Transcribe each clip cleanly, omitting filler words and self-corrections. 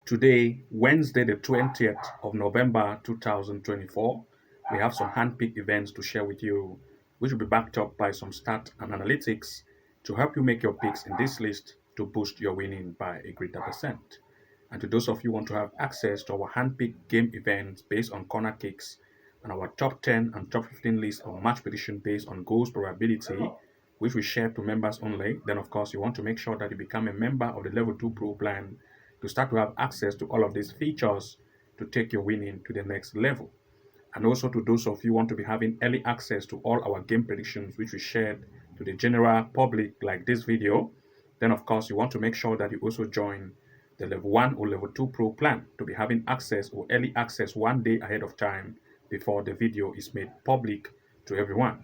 Today, Wednesday, the 20th of November 2024, we have some hand-picked events to share with you, which will be backed up by some stats and analytics to help you make your picks in this list to boost your winning by a greater percent. And to those of you who want to have access to our hand-picked game events based on corner kicks and our top 10 and top 15 list of match prediction based on goals probability, which we share to members only, then of course you want to make sure that you become a member of the Level 2 Pro plan to start to have access to all of these features to take your winning to the next level. And also to those of you who want to be having early access to all our game predictions, which we shared to the general public like this video, then of course you want to make sure that you also join the level 1 or level 2 pro plan to be having access or early access one day ahead of time before the video is made public to everyone.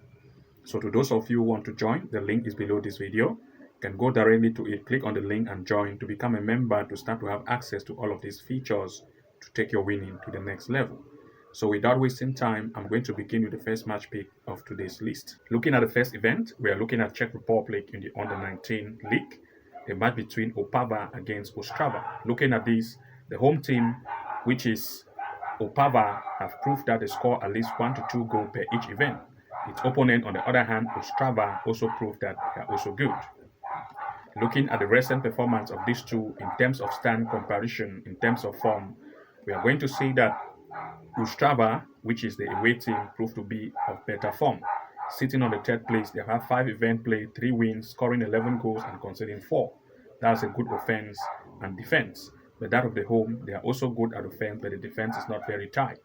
So to those of you who want to join, the link is below this video. You can go directly to it, click on the link and join to become a member to start to have access to all of these features to take your winning to the next level. So without wasting time, I'm going to begin with the first match pick of today's list. Looking at the first event, we are looking at Czech Republic in the Under-19 League, a match between Opava against Ostrava. Looking at this, the home team, which is Opava, have proved that they score at least 1 to 2 goals per each event. Its opponent, on the other hand, Ostrava, also proved that they are also good. Looking at the recent performance of these two in terms of stand comparison, in terms of form, we are going to see that Ostrava, which is the away team, proved to be of better form. Sitting on the third place, they have 5 events played, 3 wins, scoring 11 goals and conceding 4. That's a good offense and defense. But that of the home, they are also good at offense, but the defense is not very tight.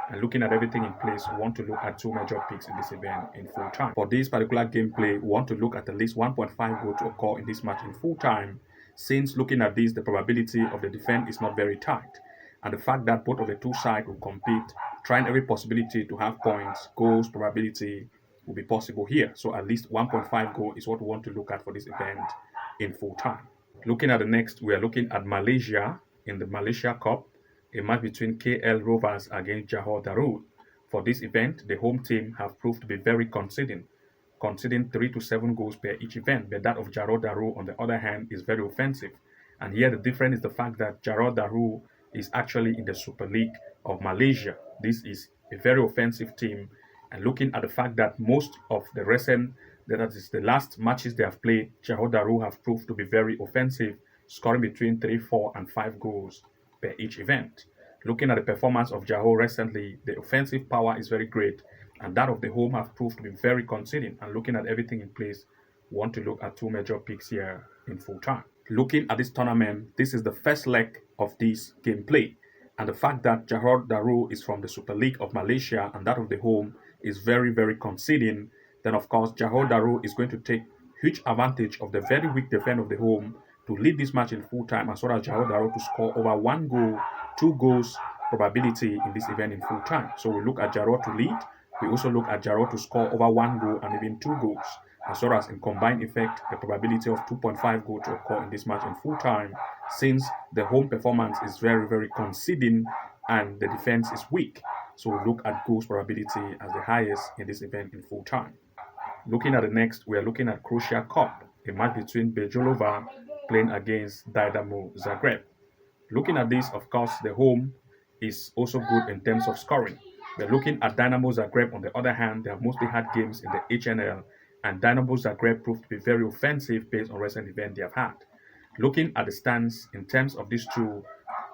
And looking at everything in place, we want to look at 2 major picks in this event in full time. For this particular gameplay, we want to look at least 1.5 goal to occur in this match in full time, since looking at this, the probability of the defense is not very tight. And the fact that both of the two sides will compete, trying every possibility to have points, goals, probability will be possible here. So at least 1.5 goal is what we want to look at for this event in full time. Looking at the next, we are looking at Malaysia in the Malaysia Cup, a match between KL Rovers against Johor Darul. For this event, the home team have proved to be very conceding 3 to 7 goals per each event, but that of Johor Darul, on the other hand, is very offensive. And here the difference is the fact that Johor Darul is actually in the Super League of Malaysia. This is a very offensive team, and looking at the fact that most of the recent, that is the last matches they have played, Johor Darul have proved to be very offensive, scoring between 3, 4 and 5 goals per each event. Looking at the performance of Johor recently, the offensive power is very great, and that of the home have proved to be very conceding. And looking at everything in place, we want to look at 2 major picks here in full time. Looking at this tournament, this is the first leg of this gameplay, and the fact that Johor Darul is from the Super League of Malaysia and that of the home is very, very conceding, then of course Johor Darul is going to take huge advantage of the very weak defense of the home to lead this match in full time, as well as Johor Darul to score over 1 goal, 2 goals probability in this event in full time. So we look at Johor to lead. We also look at Johor to score over 1 goal and even 2 goals, as well as in combined effect, the probability of 2.5 goals to occur in this match in full time, since the home performance is very, very conceding and the defense is weak. So we look at goals probability as the highest in this event in full time. Looking at the next, we are looking at Croatia Cup, a match between Bejolova playing against Dynamo Zagreb. Looking at this, of course, the home is also good in terms of scoring. We're looking at Dynamo Zagreb, on the other hand, they have mostly had games in the HNL, and Dynamo Zagreb proved to be very offensive based on recent events they have had. Looking at the stance in terms of these two,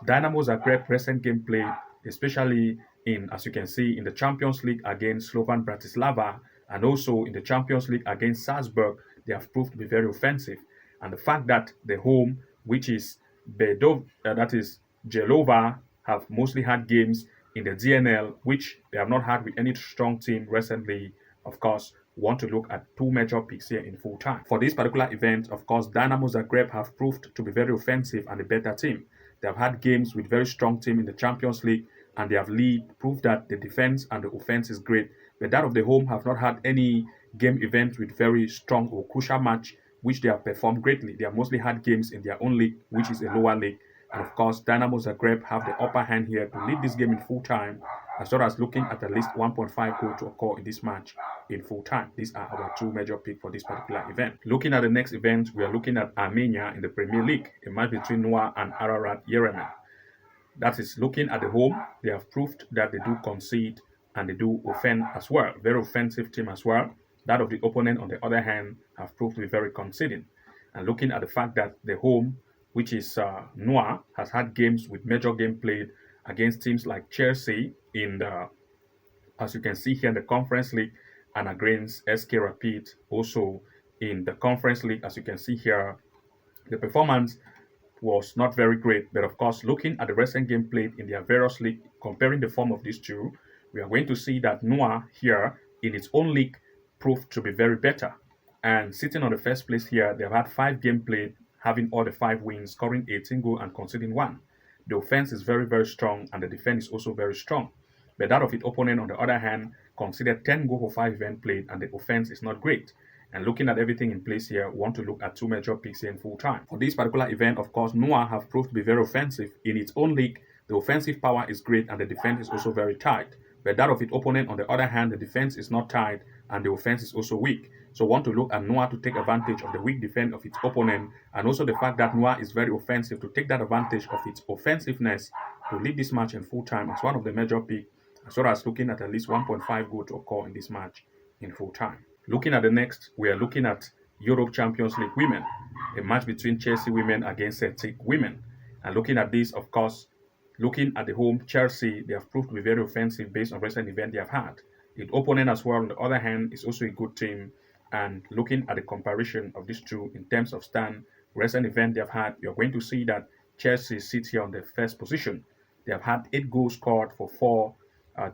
Dynamo Zagreb recent gameplay, especially in, as you can see, in the Champions League against Slovan Bratislava, and also in the Champions League against Salzburg, they have proved to be very offensive. And the fact that the home, which is that is Jelova, have mostly had games in the DNL, which they have not had with any strong team recently. Of course, we want to look at 2 major picks here in full time. For this particular event, of course, Dynamo Zagreb have proved to be very offensive and a better team. They have had games with very strong team in the Champions League, and they have proved that the defense and the offense is great. But that of the home have not had any game event with very strong or crucial match, which they have performed greatly. They have mostly had games in their own league, which is a lower league. And of course, Dynamo Zagreb have the upper hand here to lead this game in full time, as well as looking at least 1.5 goal to occur in this match in full time. These are our 2 major picks for this particular event. Looking at the next event, we are looking at Armenia in the Premier League, a match between Noah and Ararat Yerevan. That is, looking at the home, they have proved that they do concede and they do offend as well. Very offensive team as well. That of the opponent, on the other hand, have proved to be very conceding. And looking at the fact that the home, which is Noir, has had games with major game played against teams like Chelsea in the, as you can see here, in the Conference League, and against SK Rapid also in the Conference League. As you can see here, the performance was not very great. But of course, looking at the recent game played in their various league, comparing the form of these two, we are going to see that Noah here in its own league proved to be very better. And sitting on the first place here, they've had 5 games played, having all the 5 wins, scoring 18 goals and conceding 1. The offense is very, very strong, and the defense is also very strong. But that of its opponent, on the other hand, considered 10 goals for 5 events played, and the offense is not great. And looking at everything in place here, we want to look at 2 major picks here in full time. For this particular event, of course, Noah have proved to be very offensive. In its own league, the offensive power is great and the defense is also very tight. But that of its opponent, on the other hand, the defense is not tight and the offense is also weak. So we want to look at Noah to take advantage of the weak defense of its opponent, and also the fact that Noah is very offensive, to take that advantage of its offensiveness to lead this match in full time as one of the major picks, as well as looking at least 1.5 goal to occur in this match in full time. Looking at the next, we are looking at Europe Champions League women, a match between Chelsea women against Celtic women. And looking at this, of course, looking at the home, Chelsea, they have proved to be very offensive based on recent events they have had. The opponent as well, on the other hand, is also a good team. And looking at the comparison of these two in terms of stand, recent event they have had, you're going to see that Chelsea sits here on the first position. They have had 8 goals scored for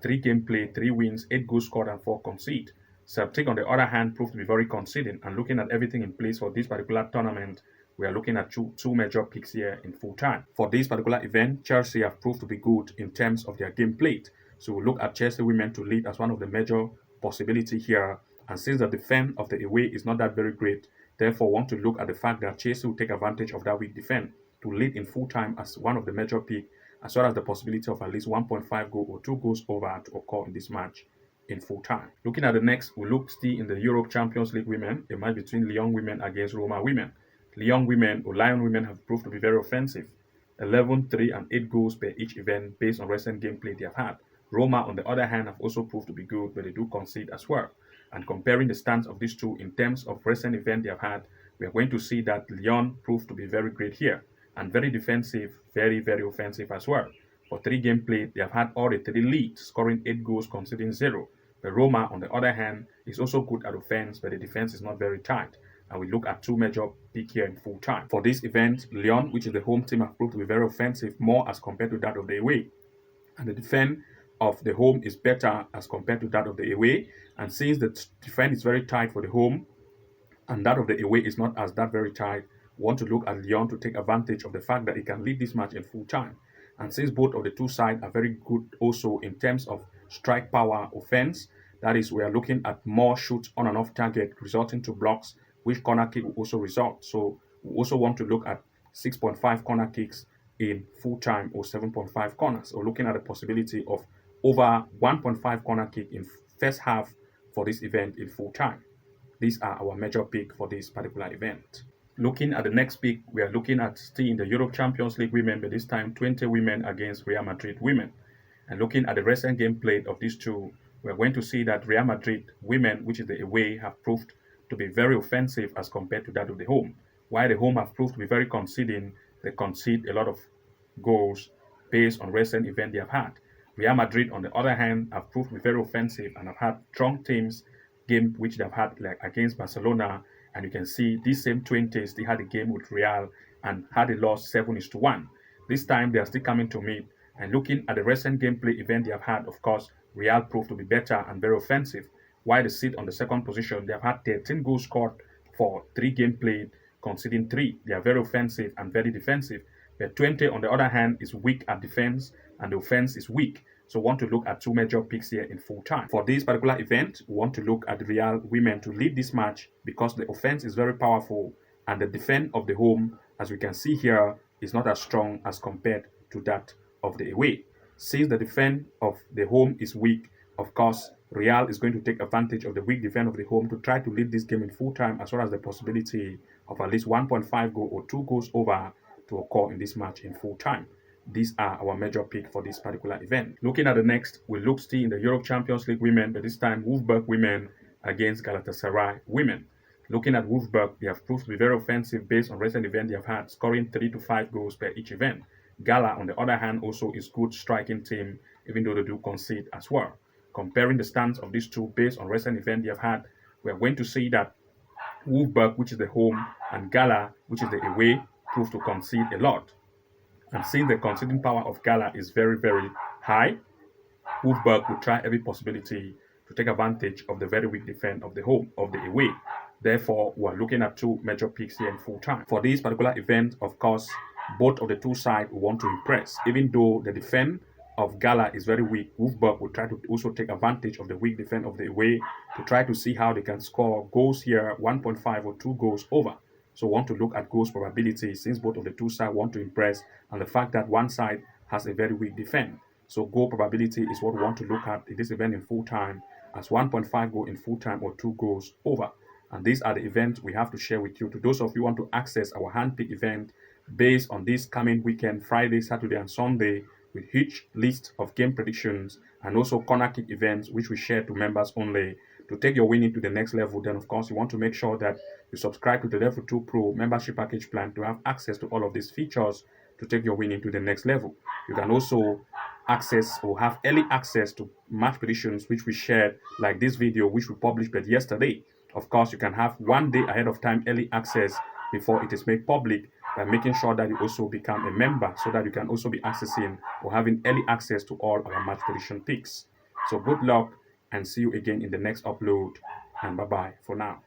3 game play, 3 wins, 8 goals scored and 4 conceded. Celtic, on the other hand, proved to be very conceding. And looking at everything in place for this particular tournament, we are looking at two major picks here in full time. For this particular event, Chelsea have proved to be good in terms of their game played. So we'll look at Chelsea women to lead as one of the major possibility here. And since the defense of the away is not that very great, therefore want to look at the fact that Chelsea will take advantage of that weak defense to lead in full time as one of the major picks, as well as the possibility of at least 1.5 goal or 2 goals over to occur in this match in full time. Looking at the next, we look still in the Europe Champions League women, a match between Lyon women against Roma women. Lyon women have proved to be very offensive. 11, 3, and 8 goals per each event based on recent gameplay they have had. Roma, on the other hand, have also proved to be good, but they do concede as well. And comparing the stance of these two in terms of recent event they have had, we are going to see that Lyon proved to be very great here and very defensive, very, very offensive as well. For 3 game played, they have had all the 3 leads, scoring 8 goals, conceding 0. But Roma, on the other hand, is also good at offense, but the defense is not very tight. And we look at 2 major picks here in full time. For this event, Lyon, which is the home team, have proved to be very offensive, more as compared to that of the away. And the defense of the home is better as compared to that of the away. And since the defense is very tight for the home, and that of the away is not as that very tight, we want to look at Lyon to take advantage of the fact that it can lead this match in full time. And since both of the two sides are very good also in terms of strike power offense, that is, we are looking at more shots on and off target resulting to blocks, which corner kick will also result. So we also want to look at 6.5 corner kicks in full time or 7.5 corners, or looking at the possibility of over 1.5 corner kick in first half for this event in full time. These are our major pick for this particular event. Looking at the next pick, we are looking at still in the Europe Champions League women, but this time 20 women against Real Madrid women. And looking at the recent game played of these two, we are going to see that Real Madrid women, which is the away, have proved to be very offensive as compared to that of the home. While the home have proved to be very conceding, they concede a lot of goals based on recent events they have had. Real Madrid, on the other hand, have proved to be very offensive and have had strong teams game which they've had like against Barcelona, and you can see these same 20s, they had a game with Real and had a loss 7-1. This time they are still coming to meet, and looking at the recent gameplay event they have had, of course, Real proved to be better and very offensive. While they sit on the second position, they have had 13 goals scored for 3 games played, conceding 3. They are very offensive and very defensive. But 20, on the other hand, is weak at defense, and the offense is weak. So we want to look at 2 major picks here in full time. For this particular event, we want to look at Real women to lead this match because the offense is very powerful and the defense of the home, as we can see here, is not as strong as compared to that of the away. Since the defense of the home is weak, of course, Real is going to take advantage of the weak defense of the home to try to lead this game in full time, as well as the possibility of at least 1.5 goal or 2 goals over to occur in this match in full time. these are our major pick for this particular event. Looking at the next, we look still in the Europe Champions League women, but this time Wolfsburg women against Galatasaray women. Looking at Wolfsburg, they have proved to be very offensive based on recent events they have had, scoring 3 to 5 goals per each event. Gala, on the other hand, also is good striking team, even though they do concede as well. Comparing the stance of these two based on recent events they have had, we are going to see that Wolfsburg, which is the home, and Gala, which is the away, prove to concede a lot. And since the conceding power of Gala is very, very high, Wolfsburg will try every possibility to take advantage of the very weak defense of the home, of the away. Therefore, we're looking at two major picks here in full time. For this particular event, of course, both of the two sides will want to impress. Even though the defense of Gala is very weak, Wolfsburg will try to also take advantage of the weak defense of the away to try to see how they can score goals here, 1.5 or 2 goals over. So want to look at goals probability since both of the two sides want to impress and the fact that one side has a very weak defense. So goal probability is what we want to look at in this event in full time as 1.5 goal in full time or 2 goals over. And these are the events we have to share with you. To those of you who want to access our handpicked event based on this coming weekend, Friday, Saturday, and Sunday, with huge list of game predictions and also corner kick events, which we share to members only. To take your winning to the next level, then of course you want to make sure that you subscribe to the Level 2 Pro membership package plan to have access to all of these features to take your winning to the next level. You can also access or have early access to match predictions which we shared, like this video which we published yesterday. Of course, you can have 1 day ahead of time early access before it is made public by making sure that you also become a member so that you can also be accessing or having early access to all our match prediction picks. So good luck and see you again in the next upload, and bye bye for now.